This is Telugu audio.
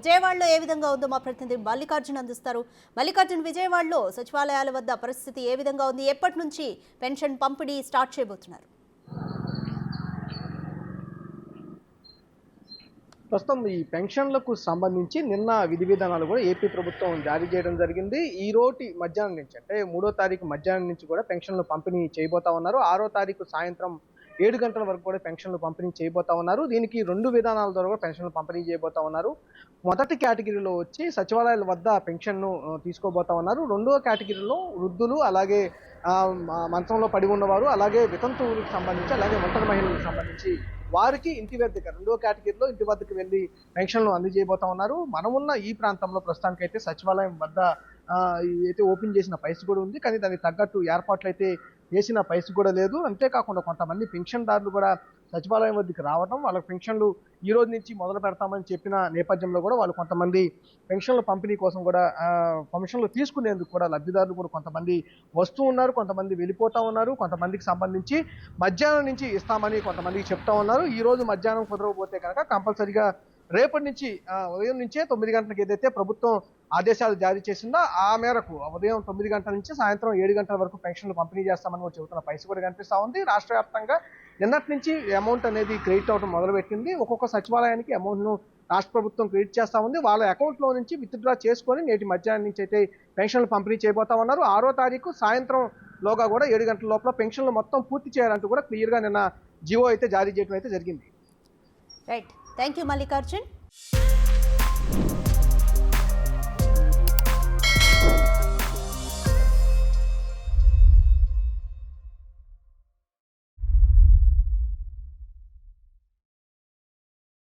విజయవాడలో ఏ విధంగా ఉందో మా ప్రతినిధి మల్లికార్జున్ అందిస్తారు. మల్లికార్జున్, విజయవాడలో సచివాలయాల వద్ద పరిస్థితి ఏ విధంగా ఉంది? ఎప్పటి నుంచి పెన్షన్ పంపిణీ స్టార్ట్ చేయబోతున్నారు? ప్రస్తుతం ఈ పెన్షన్లకు సంబంధించి నిన్న విధి విధానాలు కూడా ఏపీ ప్రభుత్వం జారీ చేయడం జరిగింది. ఈ రోజు మధ్యాహ్నం నుంచి అంటే 3వ తారీఖు మధ్యాహ్నం నుంచి కూడా పెన్షన్లు పంపిణీ చేయబోతా ఉన్నారు. 6వ తారీఖు సాయంత్రం 7 గంటల వరకు కూడా పెన్షన్లు పంపిణీ చేయబోతా ఉన్నారు. దీనికి 2 విధానాల ద్వారా కూడా పెన్షన్లు పంపిణీ చేయబోతా ఉన్నారు. మొదటి కేటగిరీలో వచ్చి సచివాలయాల వద్ద పెన్షన్ను తీసుకోబోతా ఉన్నారు. రెండవ కేటగిరీలో వృద్ధులు, అలాగే మంచంలో పడి ఉన్నవారు, అలాగే వితంతువులకు సంబంధించి, అలాగే ఒంటరి మహిళలకు సంబంధించి వారికి ఇంటి వద్దకు, రెండో కేటగిరీలో ఇంటి వద్దకు వెళ్ళి పెన్షన్లు అందజేయబోతా ఉన్నారు. మనమున్న ఈ ప్రాంతంలో ప్రస్తుతానికైతే సచివాలయం వద్ద అయితే ఓపెన్ చేసిన పరిస్థితి కూడా ఉంది. కానీ దానికి తగ్గట్టు ఏర్పాట్లు అయితే చేసిన పరిస్థితి కూడా లేదు. అంతేకాకుండా కొంతమంది పెన్షన్దారులు కూడా సచివాలయం వద్దకు రావడం, వాళ్ళకి పెన్షన్లు ఈ రోజు నుంచి మొదలు పెడతామని చెప్పిన నేపథ్యంలో కూడా వాళ్ళు కొంతమంది పెన్షన్ల పంపిణీ కోసం కూడా పెన్షన్లు తీసుకునేందుకు కూడా లబ్ధిదారులు కూడా కొంతమంది వస్తూ ఉన్నారు, కొంతమంది వెళ్ళిపోతా ఉన్నారు. కొంతమందికి సంబంధించి మధ్యాహ్నం నుంచి ఇస్తామని కొంతమందికి చెప్తా ఉన్నారు. ఈ రోజు మధ్యాహ్నం కుదరకపోతే కనుక కంపల్సరీగా రేపటి నుంచి ఉదయం నుంచే 9 గంటలకు ఏదైతే ప్రభుత్వం ఆదేశాలు జారీ చేసిందో ఆ మేరకు ఉదయం 9 గంటల నుంచి సాయంత్రం 7 గంటల వరకు పెన్షన్లు పంపిణీ చేస్తామని కూడా చెబుతున్న పరిస్థితి కూడా కనిపిస్తూ ఉంది. రాష్ట్ర వ్యాప్తంగా నిన్నటి నుంచి అమౌంట్ అనేది క్రెడిట్ అవడం మొదలుపెట్టింది. ఒక్కొక్క సచివాలయానికి అమౌంట్ను రాష్ట్ర ప్రభుత్వం క్రెడిట్ చేస్తా ఉంది. వాళ్ళ అకౌంట్లో నుంచి విత్డ్రా చేసుకొని నేటి మధ్యాహ్నం నుంచి అయితే పెన్షన్లు పంపిణీ చేయబోతా ఉన్నారు. 6వ తారీఖు సాయంత్రం లోగా కూడా 7 గంటల లోపల పెన్షన్లు మొత్తం పూర్తి చేయాలంటూ కూడా క్లియర్గా నిన్న జీవో అయితే జారీ చేయడం అయితే జరిగింది. Right, thank you Mallikarjun.